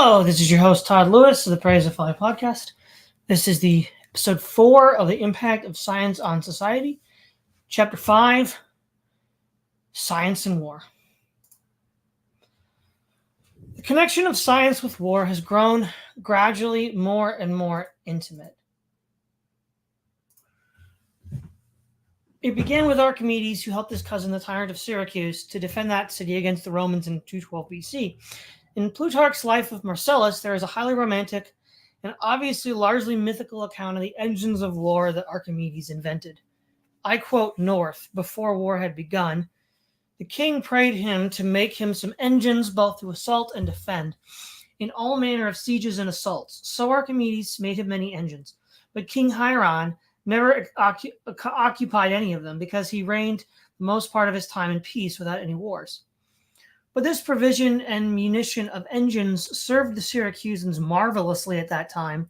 Hello, this is your host, Todd Lewis of the Praise of Folly podcast. This is the episode 4 of the Impact of Science on Society, chapter 5, Science and War. The connection of science with war has grown gradually more and more intimate. It began with Archimedes, who helped his cousin, the tyrant of Syracuse, to defend that city against the Romans in 212 BC. In Plutarch's Life of Marcellus, there is a highly romantic and obviously largely mythical account of the engines of war that Archimedes invented. I quote North, before war had begun, the king prayed him to make him some engines both to assault and defend in all manner of sieges and assaults. So Archimedes made him many engines, but King Hieron never occupied any of them because he reigned the most part of his time in peace without any wars. But this provision and munition of engines served the Syracusans marvelously at that time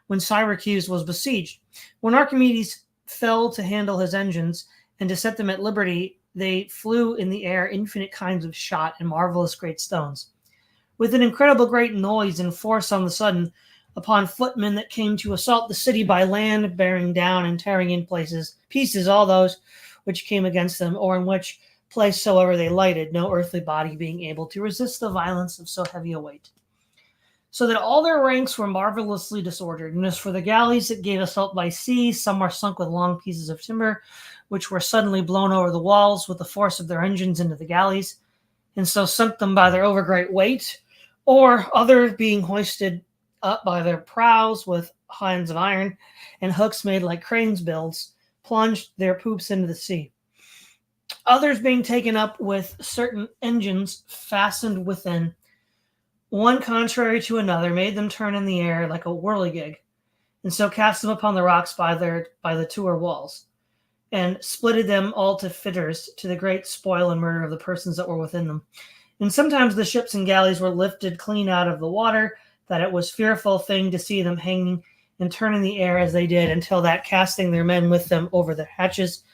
when Syracuse was besieged. When Archimedes fell to handle his engines and to set them at liberty, they flew in the air infinite kinds of shot and marvelous great stones. With an incredible great noise and force on the sudden, upon footmen that came to assault the city by land, bearing down and tearing in pieces all those which came against them, or in which place soever they lighted, no earthly body being able to resist the violence of so heavy a weight. So that all their ranks were marvelously disordered. And as for the galleys that gave assault by sea, some were sunk with long pieces of timber, which were suddenly blown over the walls with the force of their engines into the galleys, and so sunk them by their overgreat weight, or others being hoisted up by their prows with hinds of iron and hooks made like cranes' bills, plunged their poops into the sea. Others being taken up with certain engines fastened within, one contrary to another, made them turn in the air like a whirligig, and so cast them upon the rocks by the Tour walls, and splitted them all to fitters, to the great spoil and murder of the persons that were within them. And sometimes the ships and galleys were lifted clean out of the water, that it was fearful thing to see them hanging and turn in the air as they did, until that casting their men with them over the hatches,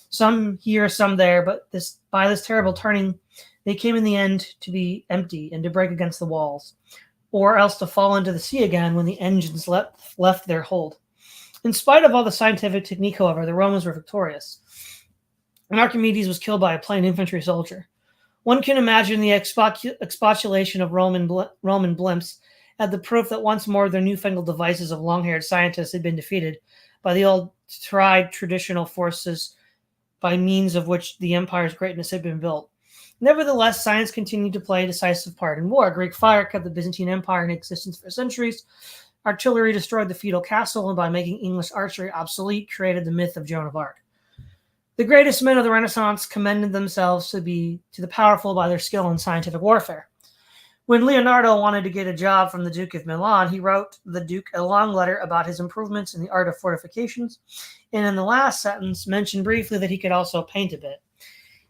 some here, some there, but by this terrible turning, they came in the end to be empty and to break against the walls, or else to fall into the sea again when the engines left their hold. In spite of all the scientific technique, however, the Romans were victorious, and Archimedes was killed by a plain infantry soldier. One can imagine the expostulation of Roman blimps at the proof that once more their newfangled devices of long-haired scientists had been defeated by the old tried traditional forces by means of which the empire's greatness had been built. Nevertheless, science continued to play a decisive part in war. Greek fire kept the Byzantine Empire in existence for centuries. Artillery destroyed the feudal castle, and by making English archery obsolete, created the myth of Joan of Arc. The greatest men of the Renaissance commended themselves to the powerful by their skill in scientific warfare. When Leonardo wanted to get a job from the Duke of Milan, he wrote the Duke a long letter about his improvements in the art of fortifications, and in the last sentence mentioned briefly that he could also paint a bit.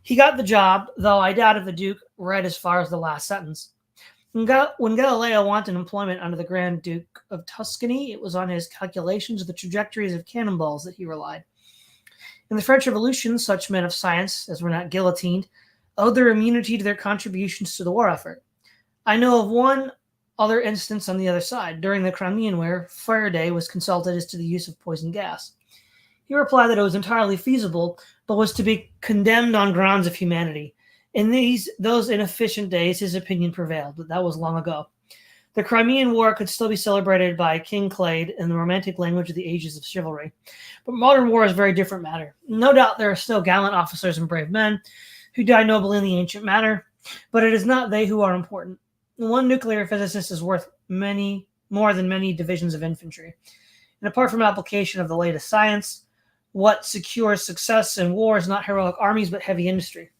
He got the job, though I doubt if the Duke read as far as the last sentence. When Galileo wanted employment under the Grand Duke of Tuscany, it was on his calculations of the trajectories of cannonballs that he relied. In the French Revolution, such men of science as were not guillotined owed their immunity to their contributions to the war effort. I know of one other instance on the other side. During the Crimean War, Faraday was consulted as to the use of poison gas. He replied that it was entirely feasible, but was to be condemned on grounds of humanity. In those inefficient days, his opinion prevailed, but that was long ago. The Crimean War could still be celebrated by King Clade in the romantic language of the ages of chivalry. But modern war is a very different matter. No doubt there are still gallant officers and brave men who die nobly in the ancient matter, but it is not they who are important. One nuclear physicist is worth more than many divisions of infantry. And apart from application of the latest science, what secures success in war is not heroic armies, but heavy industry.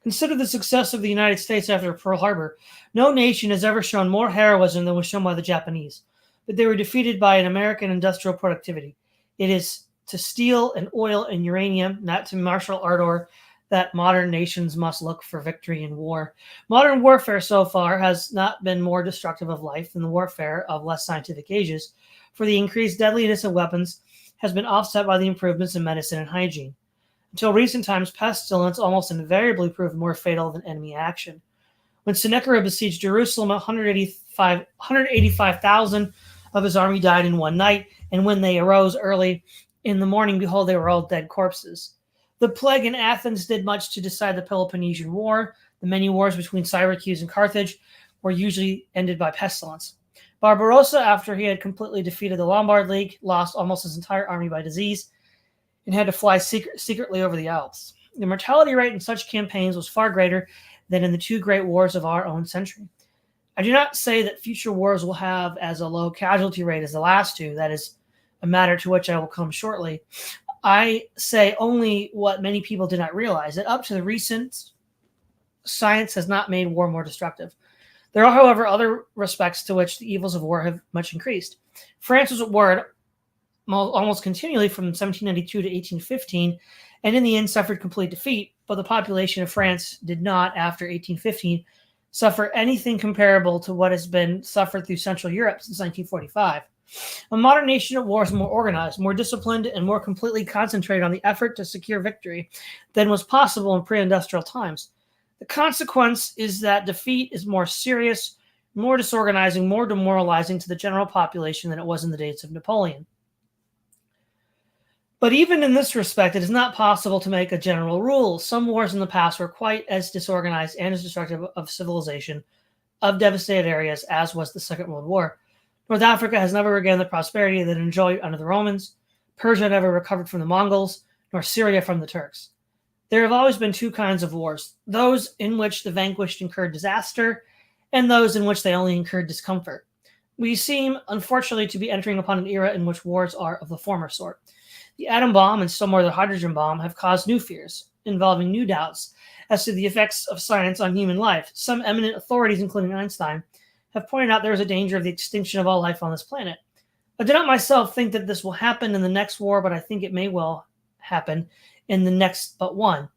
Consider the success of the United States after Pearl Harbor. No nation has ever shown more heroism than was shown by the Japanese, but they were defeated by an American industrial productivity. It is to steel and oil and uranium, not to martial ardor, that modern nations must look for victory in war. Modern warfare so far has not been more destructive of life than the warfare of less scientific ages, for the increased deadliness of weapons has been offset by the improvements in medicine and hygiene. Until recent times, pestilence almost invariably proved more fatal than enemy action. When Sennacherib besieged Jerusalem 185 185,000 of his army died in one night, and when they arose early in the morning, behold, they were all dead corpses. The plague in Athens did much to decide the Peloponnesian War. The many wars between Syracuse and Carthage were usually ended by pestilence. Barbarossa, after he had completely defeated the Lombard League, lost almost his entire army by disease and had to fly secretly over the Alps. The mortality rate in such campaigns was far greater than in the two great wars of our own century. I do not say that future wars will have as a low casualty rate as the last two. That is a matter to which I will come shortly. I say only what many people did not realize, that up to the recent, science has not made war more destructive. There are, however, other respects to which the evils of war have much increased. France was at war almost continually from 1792 to 1815, and in the end suffered complete defeat, but the population of France did not, after 1815, suffer anything comparable to what has been suffered through Central Europe since 1945. A modern nation at war is more organized, more disciplined, and more completely concentrated on the effort to secure victory than was possible in pre-industrial times. The consequence is that defeat is more serious, more disorganizing, more demoralizing to the general population than it was in the days of Napoleon. But even in this respect, it is not possible to make a general rule. Some wars in the past were quite as disorganized and as destructive of civilization, of devastated areas, as was the Second World War. North Africa has never regained the prosperity that it enjoyed under the Romans. Persia never recovered from the Mongols, nor Syria from the Turks. There have always been two kinds of wars, those in which the vanquished incurred disaster, and those in which they only incurred discomfort. We seem, unfortunately, to be entering upon an era in which wars are of the former sort. The atom bomb and still more the hydrogen bomb have caused new fears, involving new doubts as to the effects of science on human life. Some eminent authorities, including Einstein, have pointed out there is a danger of the extinction of all life on this planet. I do not myself think that this will happen in the next war, but I think it may well happen in the next but one,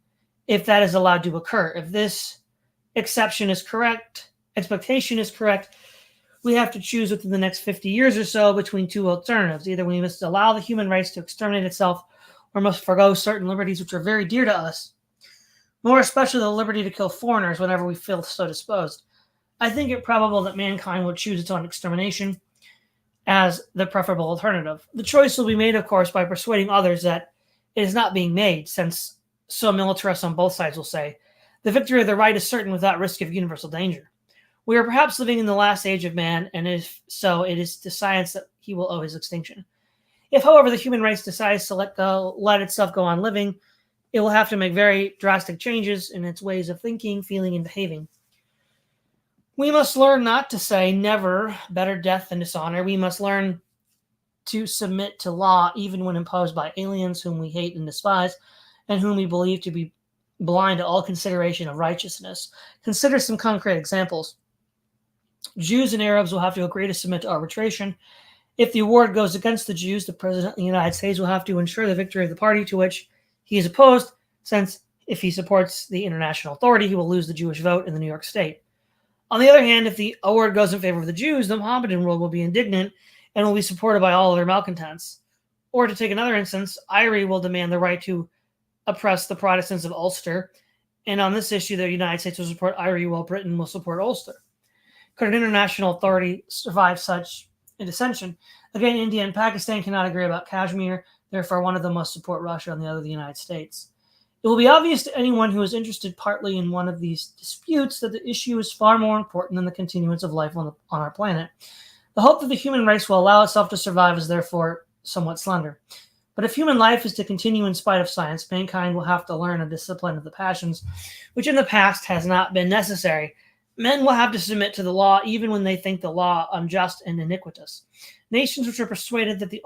if that is allowed to occur. If this expectation is correct, we have to choose within the next 50 years or so between two alternatives. Either we must allow the human race to exterminate itself, or must forego certain liberties which are very dear to us, more especially the liberty to kill foreigners whenever we feel so disposed. I think it probable that mankind will choose its own extermination as the preferable alternative. The choice will be made, of course, by persuading others that it is not being made, since so militarists on both sides will say, the victory of the right is certain without risk of universal danger. We are perhaps living in the last age of man, and if so, it is to science that he will owe his extinction. If, however, the human race decides to let itself go on living, it will have to make very drastic changes in its ways of thinking, feeling, and behaving. We must learn not to say never, better death than dishonor. We must learn to submit to law even when imposed by aliens whom we hate and despise, and whom we believe to be blind to all consideration of righteousness. Consider some concrete examples. Jews and Arabs will have to agree to submit to arbitration. If the award goes against the Jews, the President of the United States will have to ensure the victory of the party to which he is opposed, since if he supports the international authority, he will lose the Jewish vote in the New York state. On the other hand, if the award goes in favor of the Jews, the Mohammedan world will be indignant and will be supported by all other malcontents. Or to take another instance, Irie will demand the right to oppress the Protestants of Ulster, and on this issue, the United States will support Irie while Britain will support Ulster. Could an international authority survive such a dissension? Again, India and Pakistan cannot agree about Kashmir, therefore one of them must support Russia and the other the United States. It will be obvious to anyone who is interested partly in one of these disputes that the issue is far more important than the continuance of life on our planet. The hope that the human race will allow itself to survive is therefore somewhat slender. But if human life is to continue in spite of science, mankind will have to learn a discipline of the passions, which in the past has not been necessary. Men will have to submit to the law even when they think the law unjust and iniquitous. Nations which are persuaded that they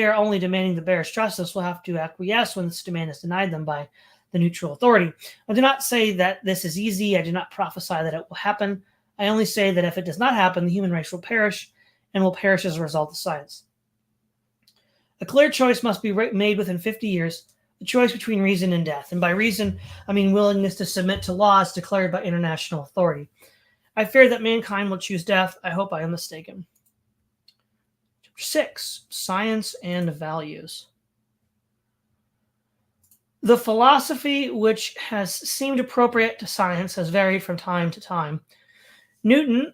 are only demanding the barest justice will have to acquiesce when this demand is denied them by the neutral authority. I do not say that this is easy. I do not prophesy that it will happen. I only say that if it does not happen, the human race will perish, and will perish as a result of science. A clear choice must be made within 50 years, the choice between reason and death. And by reason, I mean willingness to submit to laws declared by international authority. I fear that mankind will choose death. I hope I am mistaken. 6. Science and values. The philosophy which has seemed appropriate to science has varied from time to time. Newton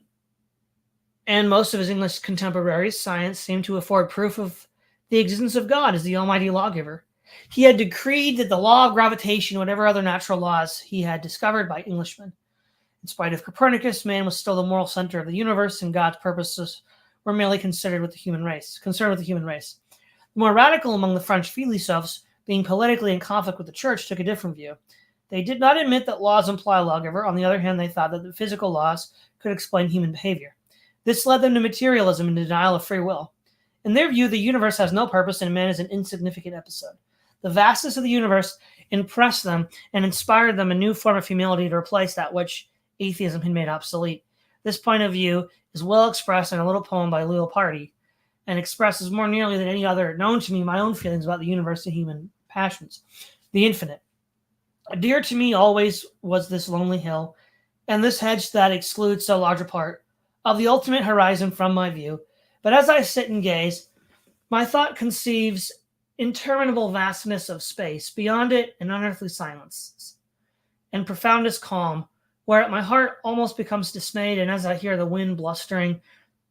and most of his English contemporaries, science seemed to afford proof of the existence of God as the almighty lawgiver. He had decreed that the law of gravitation, whatever other natural laws he had discovered by Englishmen. In spite of Copernicus, man was still the moral center of the universe, and God's purposes were merely concerned with the human race. The more radical among the French philosophes, being politically in conflict with the church, took a different view. They did not admit that laws imply a lawgiver. On the other hand, they thought that the physical laws could explain human behavior. This led them to materialism and denial of free will. In their view, the universe has no purpose and man is an insignificant episode. The vastness of the universe impressed them and inspired them a new form of humility to replace that which atheism had made obsolete. This point of view is well expressed in a little poem by Leopardi and expresses more nearly than any other known to me my own feelings about the universe and human passions. The infinite. Dear to me always was this lonely hill, and this hedge that excludes so large a part of the ultimate horizon from my view. But as I sit and gaze, my thought conceives interminable vastness of space, beyond it an unearthly silence, and profoundest calm, where my heart almost becomes dismayed, and as I hear the wind blustering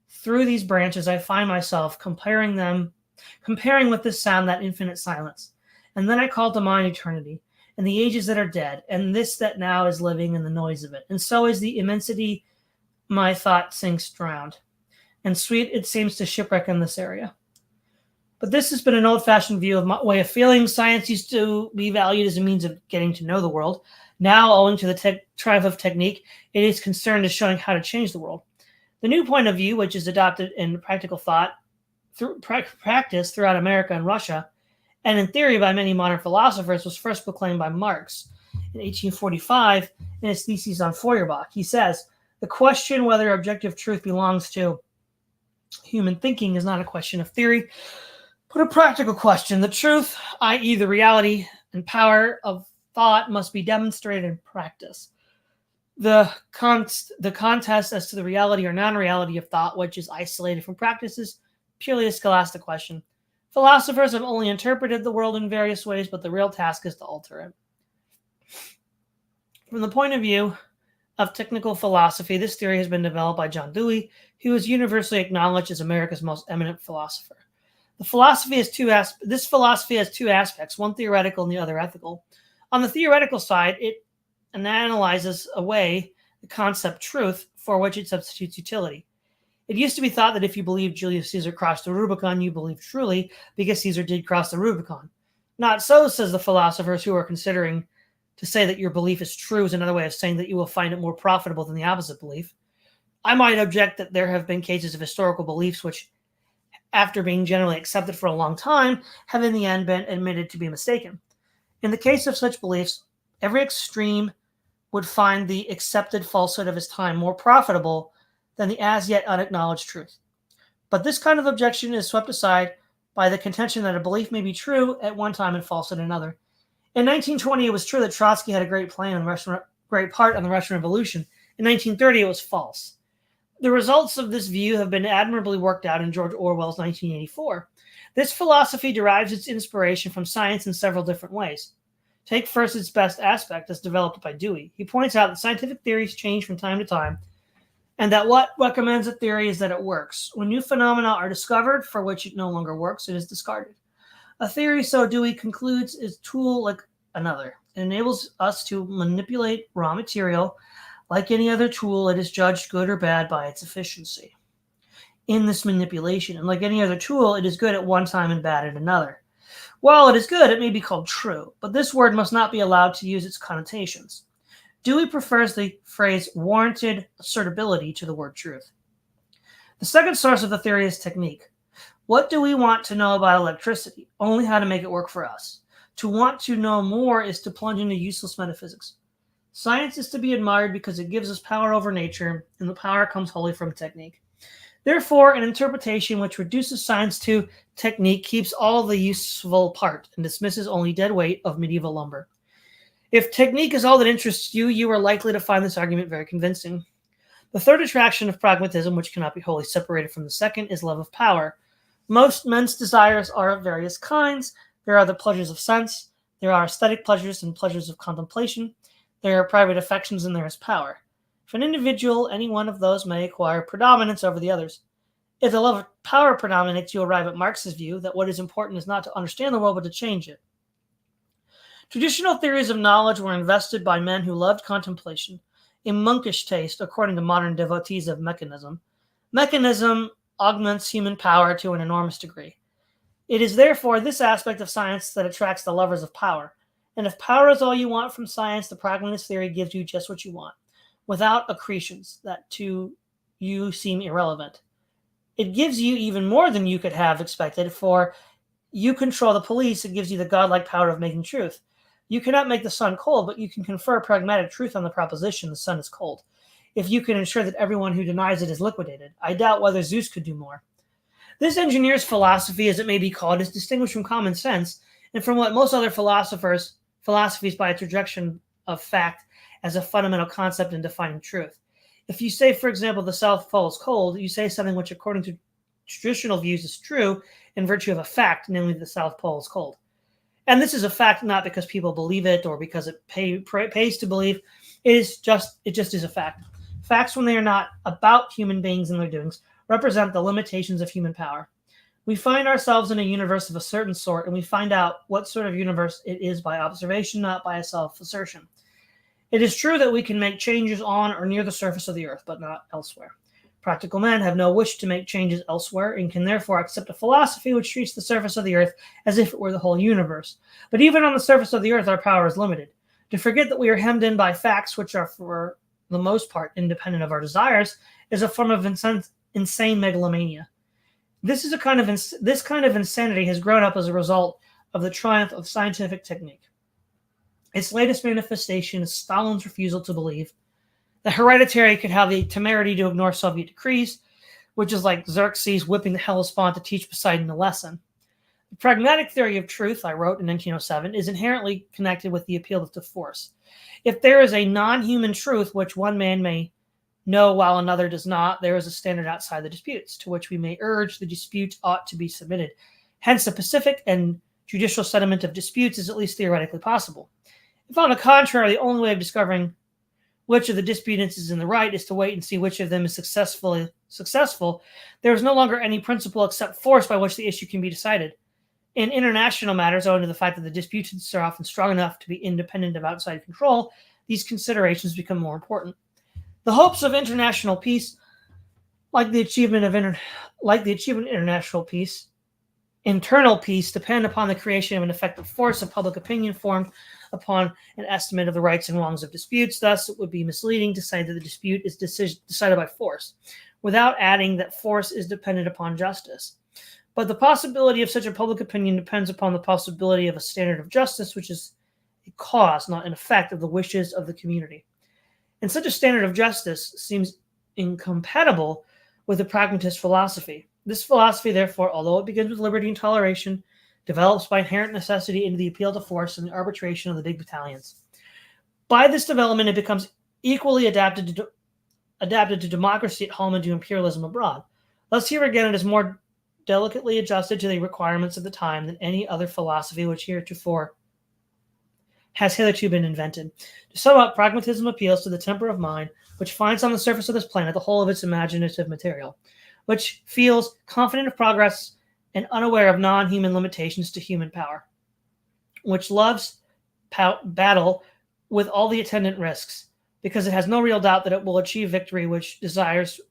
through these branches, I find myself comparing with this sound that infinite silence. And then I call to mind eternity, and the ages that are dead, and this that now is living in the noise of it. And so is the immensity my thought sinks drowned, and sweet it seems to shipwreck in this area. But this has been an old-fashioned view of my way of feeling. Science used to be valued as a means of getting to know the world. Now, owing to the triumph of technique, it is concerned with showing how to change the world. The new point of view, which is adopted in practical thought, through practice throughout America and Russia, and in theory by many modern philosophers, was first proclaimed by Marx in 1845 in his thesis on Feuerbach. He says, the question whether objective truth belongs to human thinking is not a question of theory, but a practical question. The truth, i.e. the reality and power of thought, must be demonstrated in practice. The contest as to the reality or non-reality of thought, which is isolated from practice, is purely a scholastic question. Philosophers have only interpreted the world in various ways, but the real task is to alter it. From the point of view of technical philosophy, this theory has been developed by John Dewey, who is universally acknowledged as America's most eminent philosopher. This philosophy has two aspects, one theoretical and the other ethical. On the theoretical side, it analyzes away the concept truth, for which it substitutes utility. It used to be thought that if you believe Julius Caesar crossed the Rubicon, you believe truly, because Caesar did cross the Rubicon. Not so, says the philosophers who are considering to say that your belief is true is another way of saying that you will find it more profitable than the opposite belief. I might object that there have been cases of historical beliefs which, after being generally accepted for a long time, have in the end been admitted to be mistaken. In the case of such beliefs, every extreme would find the accepted falsehood of his time more profitable than the as yet unacknowledged truth. But this kind of objection is swept aside by the contention that a belief may be true at one time and false at another. In 1920, it was true that Trotsky had a great part on the Russian Revolution. In 1930, it was false. The results of this view have been admirably worked out in George Orwell's 1984. This philosophy derives its inspiration from science in several different ways. Take first its best aspect, as developed by Dewey. He points out that scientific theories change from time to time, and that what recommends a theory is that it works. When new phenomena are discovered for which it no longer works, it is discarded. A theory, so Dewey concludes, is a tool like another. It enables us to manipulate raw material. Like any other tool, it is judged good or bad by its efficiency in this manipulation. And like any other tool, it is good at one time and bad at another. While it is good, it may be called true, but this word must not be allowed to use its connotations. Dewey prefers the phrase warranted assertability to the word truth. The second source of the theory is technique. What do we want to know about electricity? Only how to make it work for us. To want to know more is to plunge into useless metaphysics. Science is to be admired because it gives us power over nature, and the power comes wholly from technique. Therefore, an interpretation which reduces science to technique keeps all the useful part and dismisses only dead weight of medieval lumber. If technique is all that interests you, you are likely to find this argument very convincing. The third attraction of pragmatism, which cannot be wholly separated from the second, is love of power. Most men's desires are of various kinds. There are the pleasures of sense, there are aesthetic pleasures and pleasures of contemplation, there are private affections, and there is power. For an individual, any one of those may acquire predominance over the others. If the love of power predominates, you arrive at Marx's view that what is important is not to understand the world, but to change it. Traditional theories of knowledge were invested by men who loved contemplation, a monkish taste, according to modern devotees of mechanism. Mechanism augments human power to an enormous degree. It is therefore this aspect of science that attracts the lovers of power. And if power is all you want from science, the pragmatist theory gives you just what you want, without accretions that to you seem irrelevant. It gives you even more than you could have expected, for you control the police. It gives you the godlike power of making truth. You cannot make the sun cold, but you can confer pragmatic truth on the proposition the sun is cold. If you can ensure that everyone who denies it is liquidated, I doubt whether Zeus could do more. This engineer's philosophy, as it may be called, is distinguished from common sense and from what most other philosophies by its rejection of fact as a fundamental concept in defining truth. If you say, for example, the South Pole is cold, you say something which, according to traditional views, is true in virtue of a fact, namely the South Pole is cold. And this is a fact not because people believe it or because it pays to believe. It just is a fact. Facts, when they are not about human beings and their doings, represent the limitations of human power. We find ourselves in a universe of a certain sort, and we find out what sort of universe it is by observation, not by a self-assertion. It is true that we can make changes on or near the surface of the earth, but not elsewhere. Practical men have no wish to make changes elsewhere and can therefore accept a philosophy which treats the surface of the earth as if it were the whole universe. But even on the surface of the earth, our power is limited. To forget that we are hemmed in by facts which are, for the most part, independent of our desires, is a form of insane megalomania. This kind of insanity has grown up as a result of the triumph of scientific technique. Its latest manifestation is Stalin's refusal to believe that hereditary could have the temerity to ignore Soviet decrees, which is like Xerxes whipping the Hellespont to teach Poseidon a lesson. The pragmatic theory of truth, I wrote in 1907, is inherently connected with the appeal to force. If there is a non-human truth which one man may know while another does not, there is a standard outside the disputes, to which we may urge the dispute ought to be submitted. Hence, the pacific and judicial settlement of disputes is at least theoretically possible. If, on the contrary, the only way of discovering which of the disputants is in the right is to wait and see which of them is successful, there is no longer any principle except force by which the issue can be decided. In international matters, owing to the fact that the disputants are often strong enough to be independent of outside control, these considerations become more important. The hopes of international peace, like the achievement of international peace, internal peace, depend upon the creation of an effective force of public opinion formed upon an estimate of the rights and wrongs of disputes. Thus, it would be misleading to say that the dispute is decided by force, without adding that force is dependent upon justice. But the possibility of such a public opinion depends upon the possibility of a standard of justice, which is a cause, not an effect, of the wishes of the community. And such a standard of justice seems incompatible with the pragmatist philosophy. This philosophy, therefore, although it begins with liberty and toleration, develops by inherent necessity into the appeal to force and the arbitration of the big battalions. By this development, it becomes equally adapted to democracy at home and to imperialism abroad. Thus, here again, it is more delicately adjusted to the requirements of the time than any other philosophy which has hitherto been invented. To sum up, pragmatism appeals to the temper of mind which finds on the surface of this planet the whole of its imaginative material, which feels confident of progress and unaware of non-human limitations to human power, which loves battle with all the attendant risks, because it has no real doubt that it will achieve victory, which desires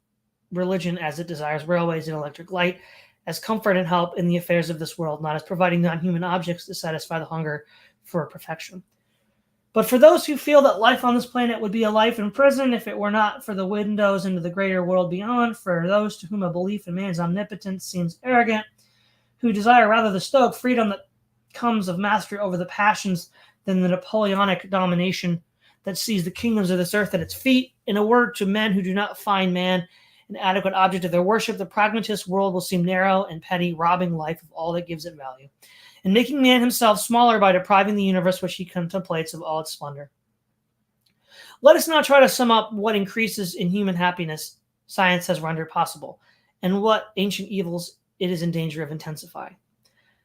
religion as it desires railways and electric light, as comfort and help in the affairs of this world, not as providing non-human objects to satisfy the hunger for perfection. But for those who feel that life on this planet would be a life in prison if it were not for the windows into the greater world beyond, for those to whom a belief in man's omnipotence seems arrogant, who desire rather the Stoic freedom that comes of mastery over the passions than the Napoleonic domination that sees the kingdoms of this earth at its feet, in a word, to men who do not find man an adequate object of their worship, the pragmatist world will seem narrow and petty, robbing life of all that gives it value, and making man himself smaller by depriving the universe which he contemplates of all its splendor. Let us now try to sum up what increases in human happiness science has rendered possible, and what ancient evils it is in danger of intensifying.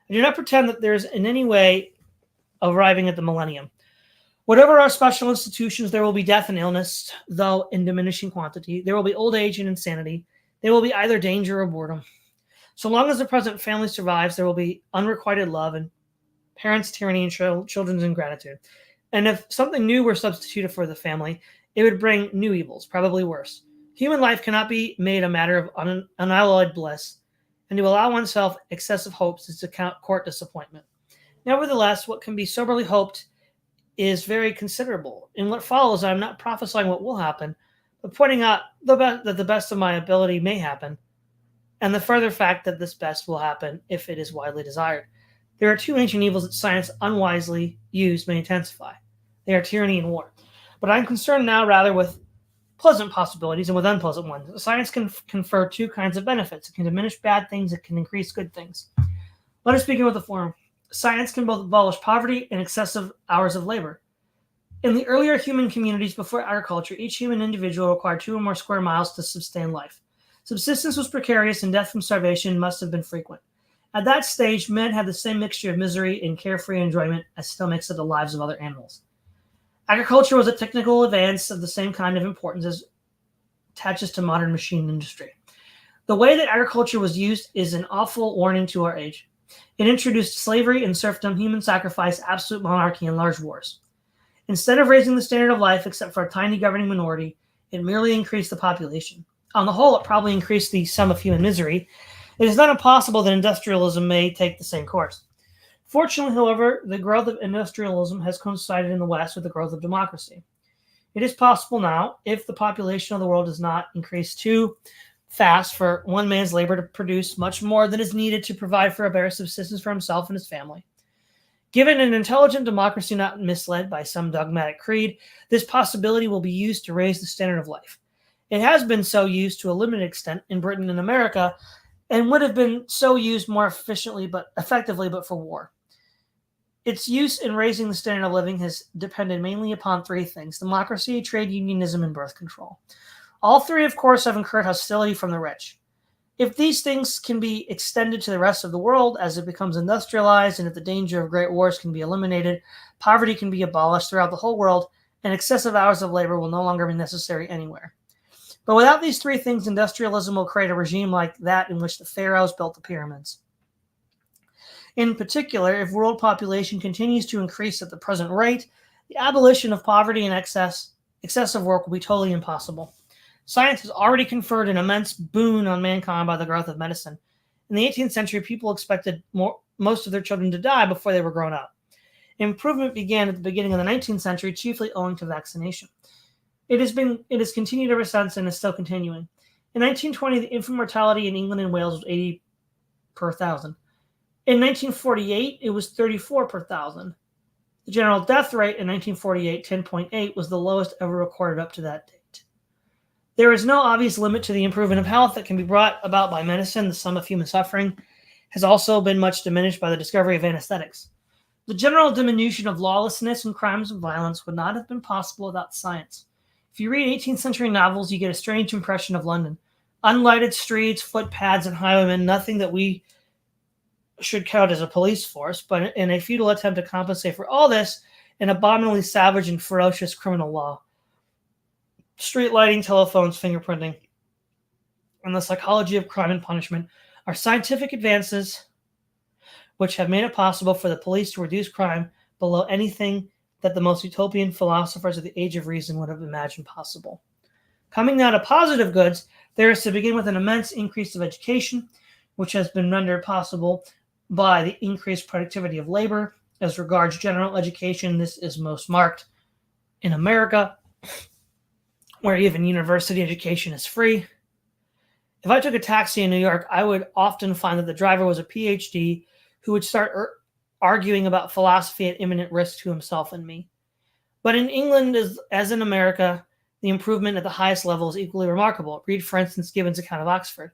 I do not pretend that there is in any way arriving at the millennium. Whatever our special institutions, there will be death and illness, though in diminishing quantity. There will be old age and insanity. There will be either danger or boredom. So long as the present family survives, there will be unrequited love and parents' tyranny and children's ingratitude. And if something new were substituted for the family, it would bring new evils, probably worse. Human life cannot be made a matter of unalloyed bliss, and to allow oneself excessive hopes is to court disappointment. Nevertheless, what can be soberly hoped is very considerable. In what follows, I am not prophesying what will happen, but pointing out that the best of my ability may happen, and the further fact that this best will happen if it is widely desired. There are two ancient evils that science unwisely used may intensify. They are tyranny and war. But I'm concerned now rather with pleasant possibilities and with unpleasant ones. Science can confer two kinds of benefits. It can diminish bad things, it can increase good things. Let us begin with the former. Science can both abolish poverty and excessive hours of labor. In the earlier human communities before agriculture, each human individual required 2 or more square miles to sustain life. Subsistence was precarious and death from starvation must have been frequent. At that stage, men had the same mixture of misery and carefree enjoyment as still makes up the lives of other animals. Agriculture was a technical advance of the same kind of importance as attaches to modern machine industry. The way that agriculture was used is an awful warning to our age. It introduced slavery and serfdom, human sacrifice, absolute monarchy, and large wars. Instead of raising the standard of life, except for a tiny governing minority, it merely increased the population. On the whole, it probably increased the sum of human misery. It is not impossible that industrialism may take the same course. Fortunately, however, the growth of industrialism has coincided in the West with the growth of democracy. It is possible now, if the population of the world does not increase too fast, for one man's labor to produce much more than is needed to provide for a bare subsistence for himself and his family. Given an intelligent democracy not misled by some dogmatic creed, this possibility will be used to raise the standard of life. It has been so used to a limited extent in Britain and America, and would have been so used more effectively but for war. Its use in raising the standard of living has depended mainly upon three things: democracy, trade unionism, and birth control. All three, of course, have incurred hostility from the rich. If these things can be extended to the rest of the world as it becomes industrialized, and if the danger of great wars can be eliminated, poverty can be abolished throughout the whole world, and excessive hours of labor will no longer be necessary anywhere. But without these three things, industrialism will create a regime like that in which the pharaohs built the pyramids. In particular, if world population continues to increase at the present rate, the abolition of poverty and excessive work will be totally impossible. Science has already conferred an immense boon on mankind by the growth of medicine. In the 18th century, people expected most of their children to die before they were grown up. Improvement began at the beginning of the 19th century, chiefly owing to vaccination. It has continued ever since and is still continuing. In 1920, the infant mortality in England and Wales was 80 per 1,000. In 1948, it was 34 per 1,000. The general death rate in 1948, 10.8, was the lowest ever recorded up to that date. There is no obvious limit to the improvement of health that can be brought about by medicine. The sum of human suffering has also been much diminished by the discovery of anesthetics. The general diminution of lawlessness and crimes and violence would not have been possible without science. If you read 18th century novels, you get a strange impression of London. Unlighted streets, footpaths, and highwaymen, nothing that we should count as a police force, but in a futile attempt to compensate for all this, an abominably savage and ferocious criminal law. Street lighting, telephones, fingerprinting, and the psychology of crime and punishment are scientific advances which have made it possible for the police to reduce crime below anything that the most utopian philosophers of the age of reason would have imagined possible. Coming now to positive goods, there is to begin with an immense increase of education, which has been rendered possible by the increased productivity of labor. As regards general education, this is most marked in America, where even university education is free. If I took a taxi in New York, I would often find that the driver was a PhD who would start arguing about philosophy at imminent risk to himself and me. But in England, as in America, the improvement at the highest level is equally remarkable. Read, for instance, Gibbon's account of Oxford.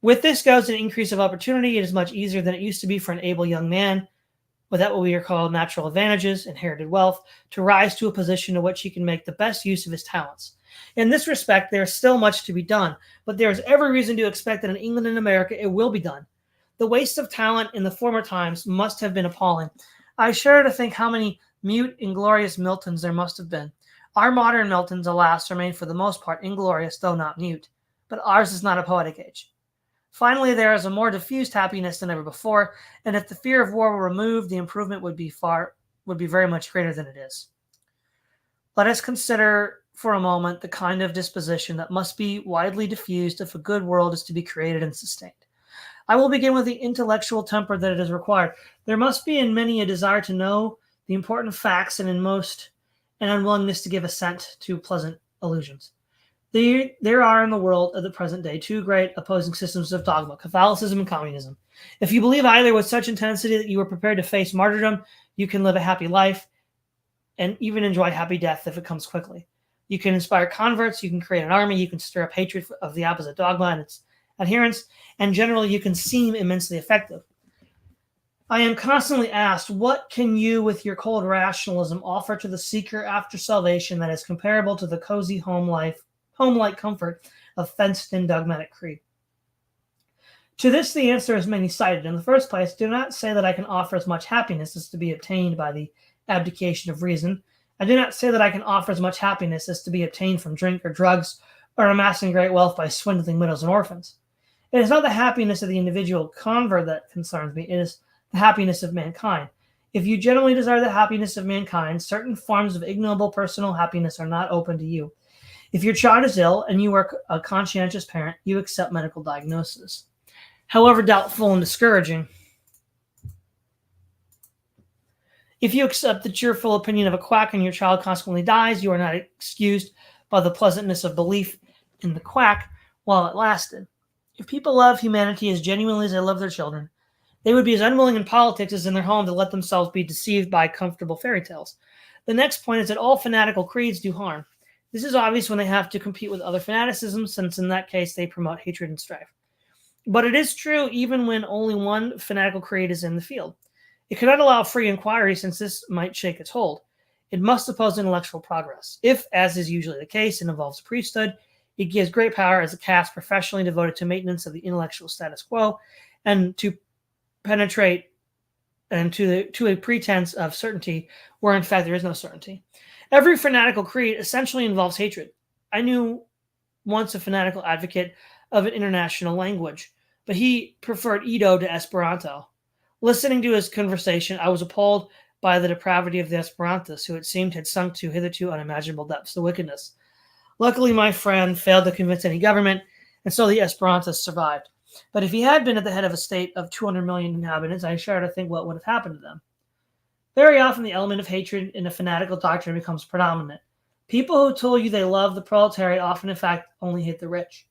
With this goes an increase of opportunity. It is much easier than it used to be for an able young man, without what we are called natural advantages, inherited wealth, to rise to a position in which he can make the best use of his talents. In this respect, there is still much to be done, but there is every reason to expect that in England and America it will be done. The waste of talent in the former times must have been appalling. I shudder to think how many Mute, inglorious Miltons there must have been. Our modern Miltons, alas, remain for the most part inglorious, though not mute. But ours is not a poetic age. Finally, there is a more diffused happiness than ever before, and if the fear of war were removed, the improvement would be very much greater than it is. Let us consider for a moment the kind of disposition that must be widely diffused if a good world is to be created and sustained. I will begin with the intellectual temper that it is required. There must be in many a desire to know the important facts, and in most an unwillingness to give assent to pleasant illusions. There are in the world at the present day two great opposing systems of dogma, Catholicism and communism. If you believe either with such intensity that you are prepared to face martyrdom, you can live a happy life and even enjoy happy death if it comes quickly. You can inspire converts, you can create an army, you can stir up hatred of the opposite dogma and its adherents, and generally you can seem immensely effective. I am constantly asked, what can you, with your cold rationalism, offer to the seeker after salvation that is comparable to the cozy home-like comfort of fenced-in dogmatic creed? To this, the answer is many-sided. In the first place, do not say that I can offer as much happiness as to be obtained by the abdication of reason. I do not say that I can offer as much happiness as to be obtained from drink or drugs or amassing great wealth by swindling widows and orphans. It is not the happiness of the individual convert that concerns me. It is the happiness of mankind. If you generally desire the happiness of mankind, certain forms of ignoble personal happiness are not open to you. If your child is ill and you are a conscientious parent, you accept medical diagnosis, however doubtful and discouraging. If you accept the cheerful opinion of a quack and your child consequently dies, you are not excused by the pleasantness of belief in the quack while it lasted. If people love humanity as genuinely as they love their children, they would be as unwilling in politics as in their home to let themselves be deceived by comfortable fairy tales. The next point is that all fanatical creeds do harm. This is obvious when they have to compete with other fanaticisms, since in that case they promote hatred and strife. But it is true even when only one fanatical creed is in the field. It cannot allow free inquiry, since this might shake its hold. It must oppose intellectual progress. If, as is usually the case, it involves priesthood, it gives great power as a caste professionally devoted to maintenance of the intellectual status quo and to penetrate and to a pretense of certainty where in fact there is no certainty. Every fanatical creed essentially involves hatred. I knew once a fanatical advocate of an international language, but he preferred Edo to Esperanto. Listening to his conversation, I was appalled by the depravity of the Esperantists, who it seemed had sunk to hitherto unimaginable depths of wickedness. Luckily, my friend failed to convince any government, and so the Esperantists survived. But if he had been at the head of a state of 200 million inhabitants, I shudder to think what would have happened to them. Very often the element of hatred in a fanatical doctrine becomes predominant. People who tell you they love the proletariat often in fact only hate the rich.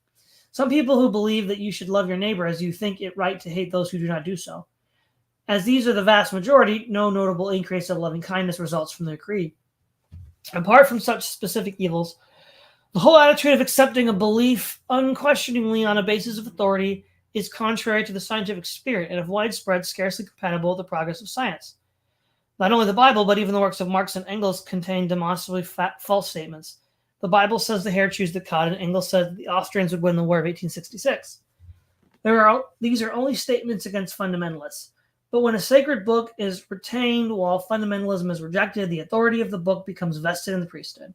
Some people who believe that you should love your neighbor as you think it right to hate those who do not do so. As these are the vast majority, no notable increase of loving kindness results from their creed. Apart from such specific evils, the whole attitude of accepting a belief unquestioningly on a basis of authority is contrary to the scientific spirit and of widespread, scarcely compatible with the progress of science. Not only the Bible, but even the works of Marx and Engels contain demonstrably false statements. The Bible says the hare chews the cud, and Engels said that the Austrians would win the War of 1866. These are only statements against fundamentalists. But when a sacred book is retained while fundamentalism is rejected, the authority of the book becomes vested in the priesthood.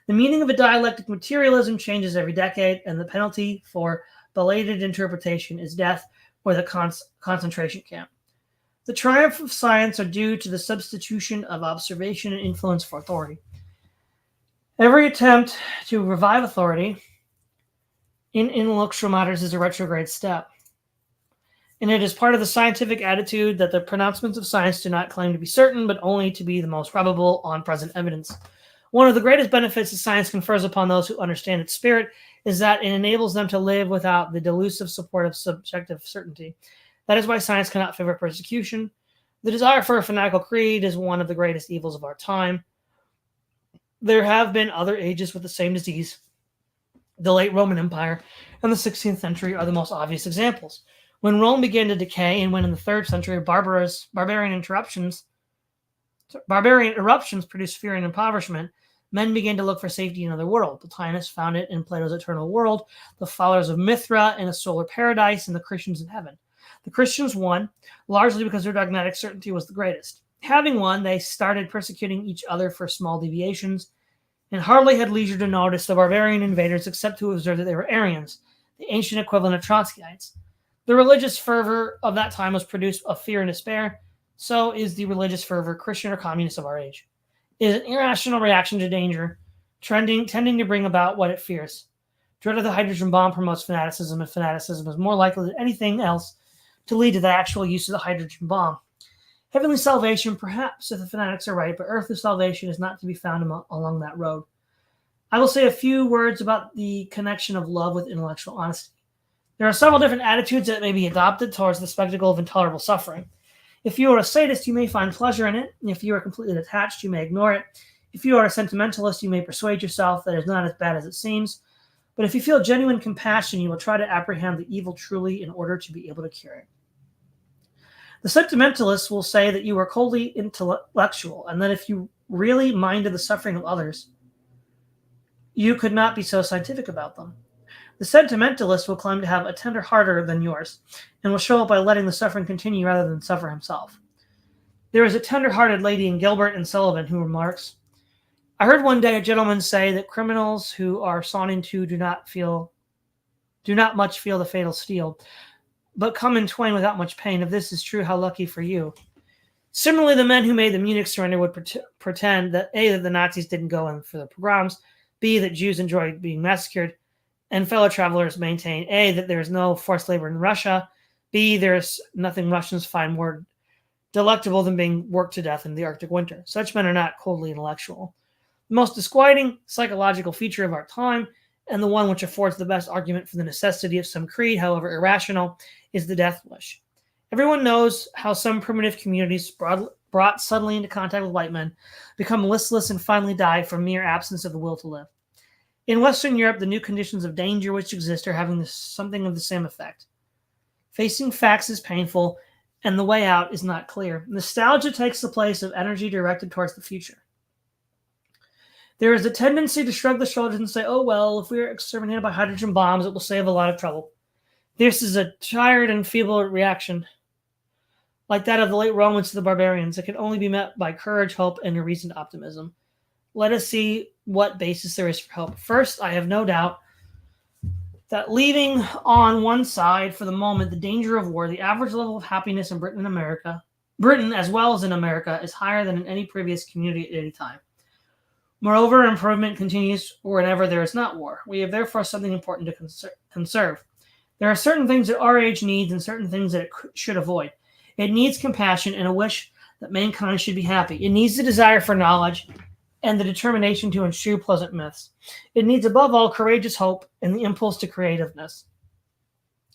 The meaning of a dialectic materialism changes every decade, and the penalty for belated interpretation is death or the concentration camp. The triumph of science are due to the substitution of observation and influence for authority. Every attempt to revive authority in intellectual matters is a retrograde step. And it is part of the scientific attitude that the pronouncements of science do not claim to be certain, but only to be the most probable on present evidence. One of the greatest benefits that science confers upon those who understand its spirit is that it enables them to live without the delusive support of subjective certainty. That is why science cannot favor persecution. The desire for a fanatical creed is one of the greatest evils of our time. There have been other ages with the same disease. The late Roman Empire and the 16th century are the most obvious examples. When Rome began to decay, and when in the 3rd century barbarian eruptions produced fear and impoverishment, men began to look for safety in another world. Plotinus found it in Plato's eternal world, the followers of Mithra in a solar paradise, and the Christians in heaven. The Christians won, largely because their dogmatic certainty was the greatest. Having won, they started persecuting each other for small deviations, and hardly had leisure to notice the barbarian invaders except to observe that they were Aryans, the ancient equivalent of Trotskyites. The religious fervor of that time was produced of fear and despair. So is the religious fervor, Christian or communist, of our age. It is an irrational reaction to danger, tending to bring about what it fears. Dread of the hydrogen bomb promotes fanaticism, and fanaticism is more likely than anything else to lead to the actual use of the hydrogen bomb. Heavenly salvation, perhaps, if the fanatics are right, but earthly salvation is not to be found along that road. I will say a few words about the connection of love with intellectual honesty. There are several different attitudes that may be adopted towards the spectacle of intolerable suffering. If you are a sadist, you may find pleasure in it. If you are completely detached, you may ignore it. If you are a sentimentalist, you may persuade yourself that it is not as bad as it seems. But if you feel genuine compassion, you will try to apprehend the evil truly in order to be able to cure it. The sentimentalist will say that you are coldly intellectual, and that if you really minded the suffering of others, you could not be so scientific about them. The sentimentalist will claim to have a tender heart than yours, and will show it by letting the suffering continue rather than suffer himself. There is a tender-hearted lady in Gilbert and Sullivan who remarks, I heard one day a gentleman say that criminals who are sawn in two do not much feel the fatal steel, but come in twain without much pain. If this is true, how lucky for you. Similarly, the men who made the Munich surrender would pretend that A, that the Nazis didn't go in for the pogroms, B, that Jews enjoyed being massacred, and fellow travelers maintain A, that there is no forced labor in Russia, B, there is nothing Russians find more delectable than being worked to death in the Arctic winter. Such men are not coldly intellectual. The most disquieting psychological feature of our time, and the one which affords the best argument for the necessity of some creed, however irrational, is the death wish. Everyone knows how some primitive communities brought suddenly into contact with white men become listless and finally die from mere absence of the will to live. In Western Europe, the new conditions of danger which exist are having something of the same effect. Facing facts is painful, and the way out is not clear. Nostalgia takes the place of energy directed towards the future. There is a tendency to shrug the shoulders and say, oh, well, if we are exterminated by hydrogen bombs, it will save a lot of trouble. This is a tired and feeble reaction, like that of the late Romans to the barbarians. It can only be met by courage, hope, and a reasoned optimism. Let us see what basis there is for hope. First, I have no doubt that leaving on one side for the moment the danger of war, the average level of happiness in Britain as well as in America, is higher than in any previous community at any time. Moreover, improvement continues whenever there is not war. We have therefore something important to conserve. There are certain things that our age needs and certain things that it should avoid. It needs compassion and a wish that mankind should be happy. It needs the desire for knowledge and the determination to eschew pleasant myths. It needs above all courageous hope and the impulse to creativeness.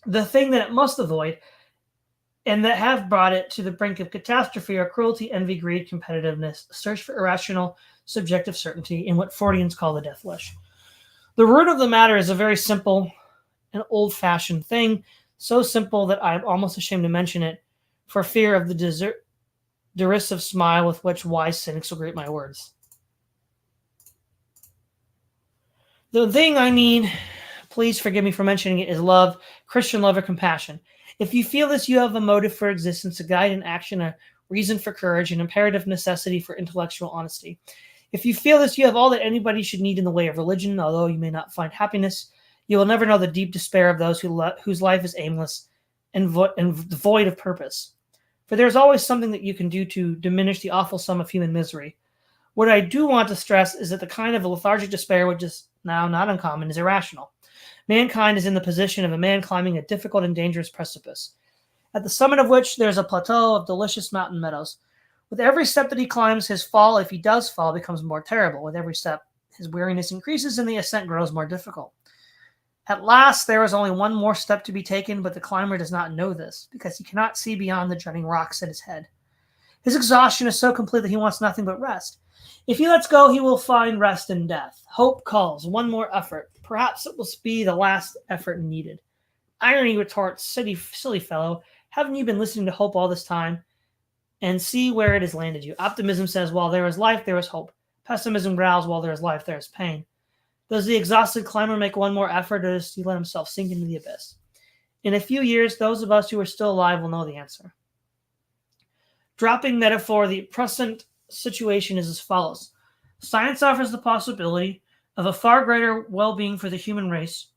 The thing that it must avoid and that have brought it to the brink of catastrophe are cruelty, envy, greed, competitiveness, search for irrational, subjective certainty, and what Freudians call the death wish. The root of the matter is a very simple and old-fashioned thing, so simple that I am almost ashamed to mention it for fear of the derisive smile with which wise cynics will greet my words. The thing I mean, please forgive me for mentioning it, is love, Christian love or compassion. If you feel this, you have a motive for existence, a guide in action, a reason for courage, an imperative necessity for intellectual honesty. If you feel this, you have all that anybody should need in the way of religion, although you may not find happiness. You will never know the deep despair of those whose life is aimless and void of purpose. For there is always something that you can do to diminish the awful sum of human misery. What I do want to stress is that the kind of lethargic despair, which is now not uncommon, is irrational. Mankind is in the position of a man climbing a difficult and dangerous precipice, at the summit of which there is a plateau of delicious mountain meadows. With every step that he climbs, his fall, if he does fall, becomes more terrible. With every step, his weariness increases and the ascent grows more difficult. At last, there is only one more step to be taken, but the climber does not know this, because he cannot see beyond the jutting rocks at his head. His exhaustion is so complete that he wants nothing but rest. If he lets go, he will find rest in death. Hope calls, one more effort. Perhaps it will be the last effort needed. Irony retorts, silly fellow, haven't you been listening to hope all this time? And see where it has landed you. Optimism says, while there is life, there is hope. Pessimism growls, while there is life, there is pain. Does the exhausted climber make one more effort, or does he let himself sink into the abyss? In a few years, those of us who are still alive will know the answer. Dropping metaphor, the present situation is as follows. Science offers the possibility of a far greater well-being for the human race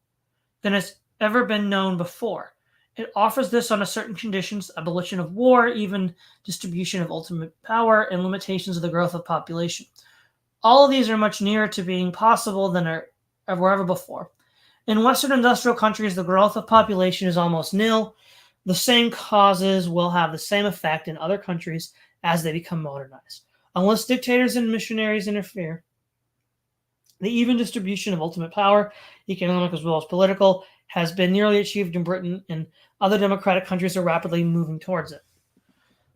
than has ever been known before. It offers this on a certain conditions: abolition of war, even distribution of ultimate power, and limitations of the growth of population. All of these are much nearer to being possible than were ever before. In Western industrial countries, the growth of population is almost nil. The same causes will have the same effect in other countries as they become modernized. Unless dictators and missionaries interfere, the even distribution of ultimate power, economic as well as political, has been nearly achieved in Britain, and other democratic countries are rapidly moving towards it.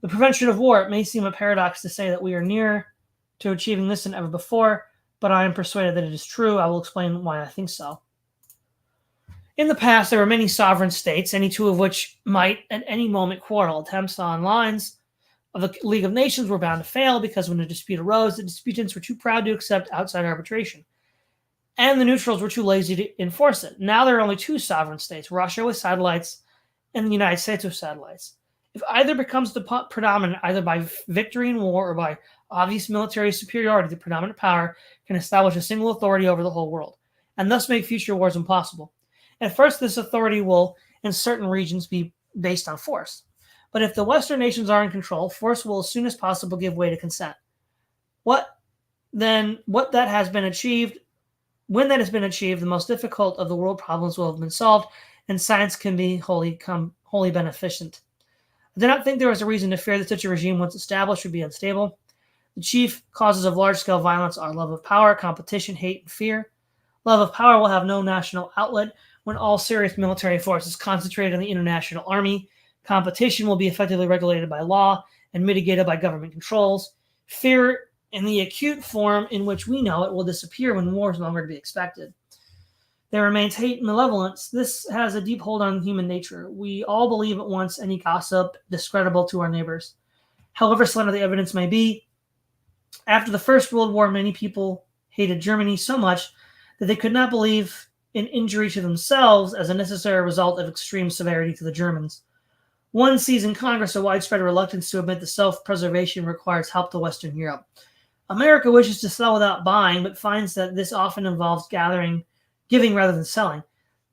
The prevention of war. It may seem a paradox to say that we are nearer to achieving this than ever before, but I am persuaded that it is true. I will explain why I think so. In the past, there were many sovereign states, any two of which might at any moment quarrel. Attempts on lines of the League of Nations were bound to fail because when a dispute arose, the disputants were too proud to accept outside arbitration, and the neutrals were too lazy to enforce it. Now there are only two sovereign states, Russia with satellites and the United States with satellites. If either becomes the predominant, either by victory in war or by obvious military superiority, the predominant power can establish a single authority over the whole world, and thus make future wars impossible. At first, this authority will, in certain regions, be based on force. But if the Western nations are in control, force will as soon as possible give way to consent. When that has been achieved, the most difficult of the world problems will have been solved, and science can be wholly beneficent. I do not think there is a reason to fear that such a regime, once established, would be unstable. The chief causes of large-scale violence are love of power, competition, hate, and fear. Love of power will have no national outlet when all serious military force is concentrated in the international army. Competition will be effectively regulated by law and mitigated by government controls. Fear, in the acute form in which we know it, will disappear when war is no longer to be expected. There remains hate and malevolence. This has a deep hold on human nature. We all believe at once any gossip discreditable to our neighbors. However slender the evidence may be, after the First World War, many people hated Germany so much that they could not believe in injury to themselves as a necessary result of extreme severity to the Germans. One sees in Congress a widespread reluctance to admit that self-preservation requires help to Western Europe. America wishes to sell without buying, but finds that this often involves giving rather than selling.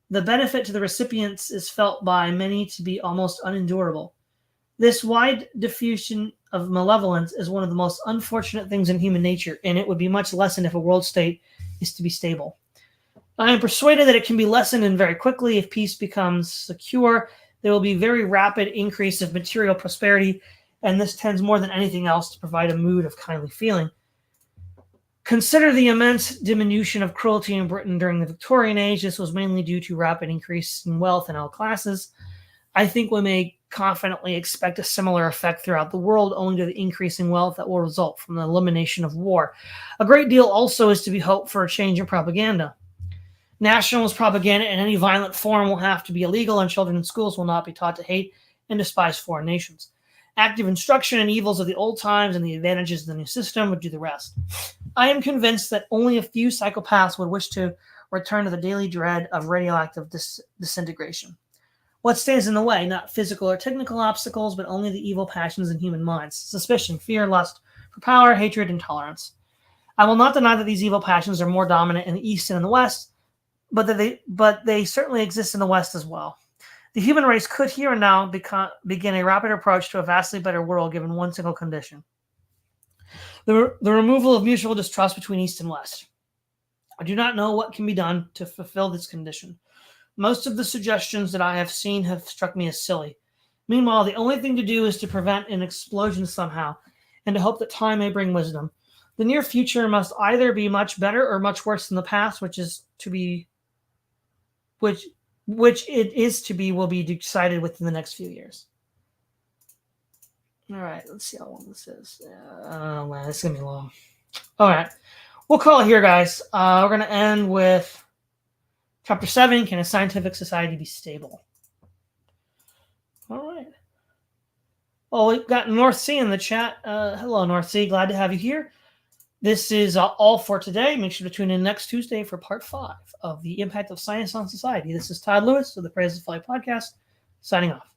The benefit to the recipients is felt by many to be almost unendurable. This wide diffusion of malevolence is one of the most unfortunate things in human nature, and it would be much lessened if a world state is to be stable. I am persuaded that it can be lessened, and very quickly. If peace becomes secure, there will be very rapid increase of material prosperity, and this tends more than anything else to provide a mood of kindly feeling. Consider the immense diminution of cruelty in Britain during the Victorian age. This was mainly due to rapid increase in wealth in all classes. I think we may confidently expect a similar effect throughout the world, owing to the increasing wealth that will result from the elimination of war. A great deal also is to be hoped for a change in propaganda. Nationalist propaganda in any violent form will have to be illegal, and children in schools will not be taught to hate and despise foreign nations. Active instruction in evils of the old times and the advantages of the new system would do the rest. I am convinced that only a few psychopaths would wish to return to the daily dread of radioactive disintegration. What stands in the way? Not physical or technical obstacles, but only the evil passions in human minds: suspicion, fear, lust for power, hatred, intolerance. I will not deny that these evil passions are more dominant in the East and in the West, but they certainly exist in the West as well. The human race could here and now begin a rapid approach to a vastly better world given one single condition: the removal of mutual distrust between East and West. I do not know what can be done to fulfill this condition. Most of the suggestions that I have seen have struck me as silly. Meanwhile, the only thing to do is to prevent an explosion somehow, and to hope that time may bring wisdom. The near future must either be much better or much worse than the past, which it is to be will be decided within the next few years. All right, let's see how long this is. Oh man, this is gonna be long. All right, we'll call it here, guys. We're gonna end with Chapter 7, Can a Scientific Society Be Stable? All right. Well, we've got North Sea in the chat. Hello, North Sea. Glad to have you here. This is all for today. Make sure to tune in next Tuesday for part 5 of The Impact of Science on Society. This is Todd Lewis of the Praise of Flight podcast, signing off.